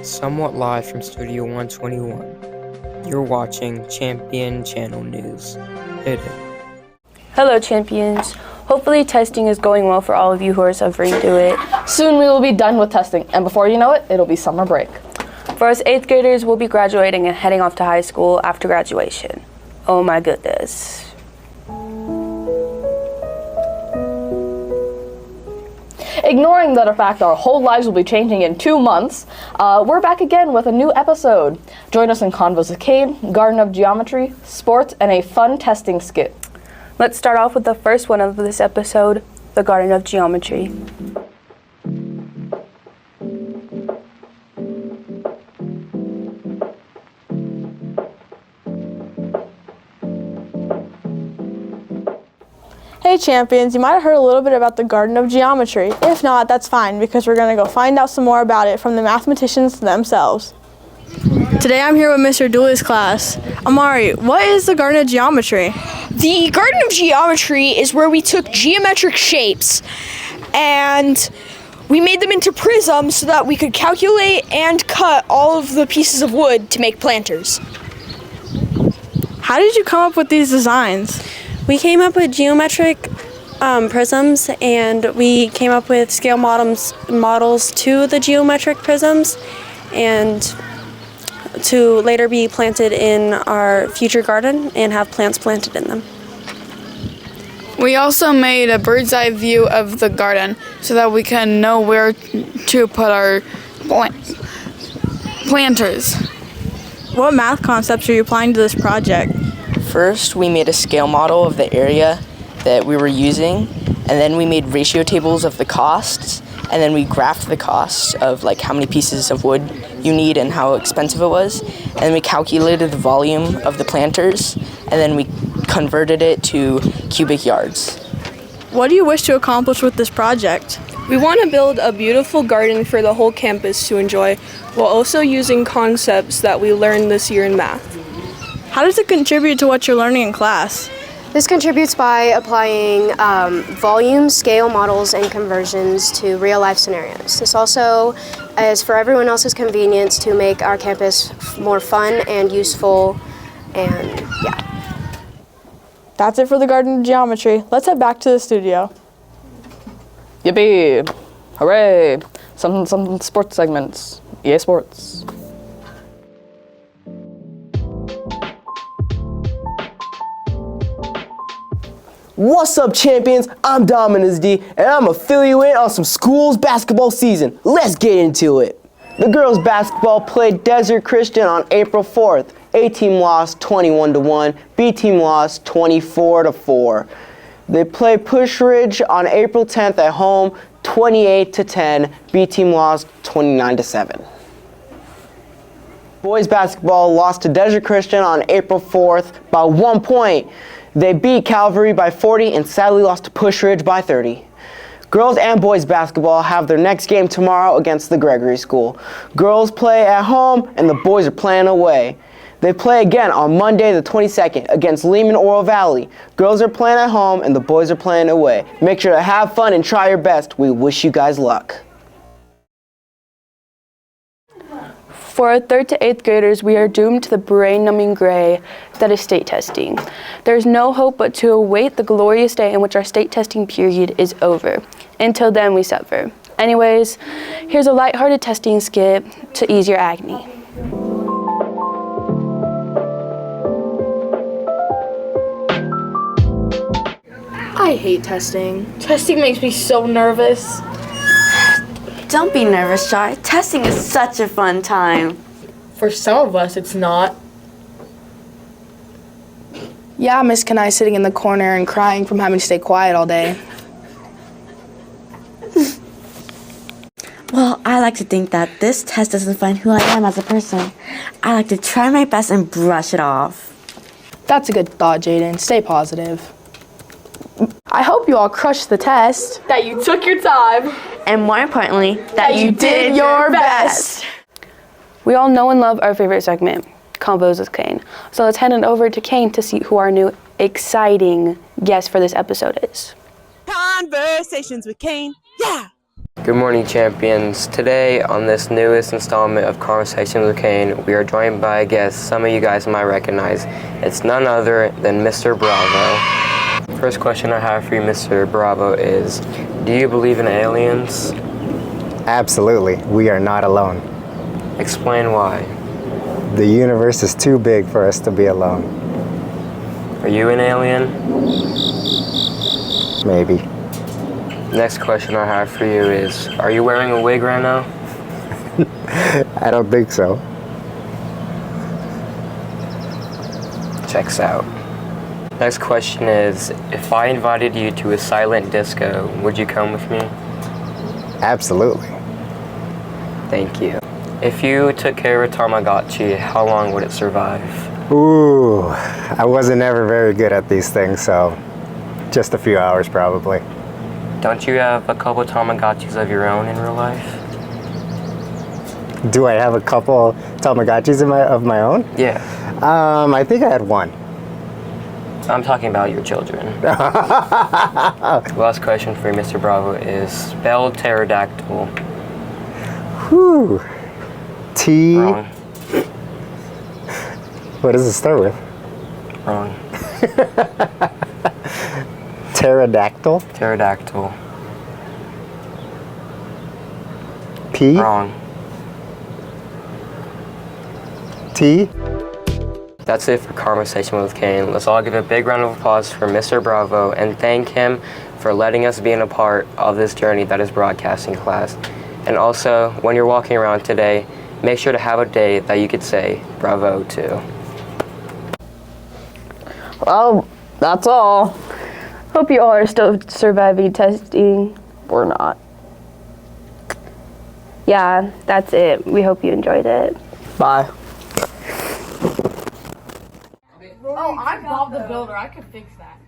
Somewhat live from Studio 121. You're watching Champion Channel News. Hit it. Hello, champions. Hopefully testing is going well for all of you who are suffering through it. Soon we will be done with testing, and before you know it, it'll be summer break. For us 8th graders, we'll be graduating and heading off to high school after graduation. Oh my goodness. Ignoring the fact our whole lives will be changing in 2 months, we're back again with a new episode. Join us in Convos with Kain, Garden of Geometry, sports, and a fun testing skit. Let's start off with the first one of this episode, the Garden of Geometry. Hey champions, you might have heard a little bit about the Garden of Geometry. If not, that's fine, because we're going to go find out some more about it from the mathematicians themselves. Today I'm here with Mr. Dooley's class. Amari, what is the Garden of Geometry? The Garden of Geometry is where we took geometric shapes and we made them into prisms so that we could calculate and cut all of the pieces of wood to make planters. How did you come up with these designs? We came up with geometric prisms, and we came up with scale models to the geometric prisms, and to later be planted in our future garden and have plants planted in them. We also made a bird's eye view of the garden so that we can know where to put our planters. What math concepts are you applying to this project? First, we made a scale model of the area that we were using, and then we made ratio tables of the costs, and then we graphed the costs of like how many pieces of wood you need and how expensive it was, and then we calculated the volume of the planters, and then we converted it to cubic yards. What do you wish to accomplish with this project? We want to build a beautiful garden for the whole campus to enjoy, while also using concepts that we learned this year in math. How does it contribute to what you're learning in class? This contributes by applying volume, scale models, and conversions to real-life scenarios. This also is for everyone else's convenience to make our campus more fun and useful, and yeah. That's it for the Garden of Geometry. Let's head back to the studio. Yippee! Hooray! Some sports segments. EA Sports. What's up, champions? I'm DominusD, and I'm gonna fill you in on some school's basketball season. Let's get into it. The girls' basketball played Desert Christian on April 4th. A team lost 21-1, B team lost 24-4. They played Push Ridge on April 10th at home, 28-10. B team lost 29-7. Boys basketball lost to Desert Christian on April 4th by 1 point. They beat Calvary by 40 and sadly lost to Push Ridge by 30. Girls and boys basketball have their next game tomorrow against the Gregory School. Girls play at home and the boys are playing away. They play again on Monday the 22nd against Lehman Oro Valley. Girls are playing at home and the boys are playing away. Make sure to have fun and try your best. We wish you guys luck. For our 3rd to 8th graders, we are doomed to the brain-numbing gray that is state testing. There is no hope but to await the glorious day in which our state testing period is over. Until then, we suffer. Anyways, here's a lighthearted testing skit to ease your agony. I hate testing. Testing makes me so nervous. Don't be nervous, Shai. Testing is such a fun time. For some of us, it's not. Yeah, Miss Kanai sitting in the corner and crying from having to stay quiet all day. Well, I like to think that this test doesn't find who I am as a person. I like to try my best and brush it off. That's a good thought, Jaden. Stay positive. I hope you all crushed the test. That you took your time. And more importantly, that you did your best. We all know and love our favorite segment, Convos with Kain. So let's head on over to Kain to see who our new exciting guest for this episode is. Conversations with Kain. Yeah. Good morning, champions. Today, on this newest installment of Conversations with Kain, we are joined by a guest some of you guys might recognize. It's none other than Mr. Bravo. First question I have for you, Mr. Bravo, is, do you believe in aliens? Absolutely. We are not alone. Explain why. The universe is too big for us to be alone. Are you an alien? Maybe. Next question I have for you is, are you wearing a wig right now? I don't think so. Checks out. Next question is, if I invited you to a silent disco, would you come with me? Absolutely. Thank you. If you took care of a tamagotchi, how long would it survive? Ooh, I wasn't ever very good at these things, so just a few hours probably. Don't you have a couple tamagotchis of your own in real life? Do I have a couple tamagotchis of my own? Yeah. I think I had one. I'm talking about your children. Last question for you, Mr. Bravo, is spell pterodactyl. Whew. T. Wrong. What does it start with? Wrong. Pterodactyl? Pterodactyl. P? Wrong. T? That's it for Conversation with Kain. Let's all give a big round of applause for Mr. Bravo and thank him for letting us be in a part of this journey that is broadcasting class. And also, when you're walking around today, make sure to have a day that you could say bravo to. Well, that's all. Hope you all are still surviving testing, or not. Yeah, that's it. We hope you enjoyed it. Bye. Oh, I'm Bob the Builder. I could fix that.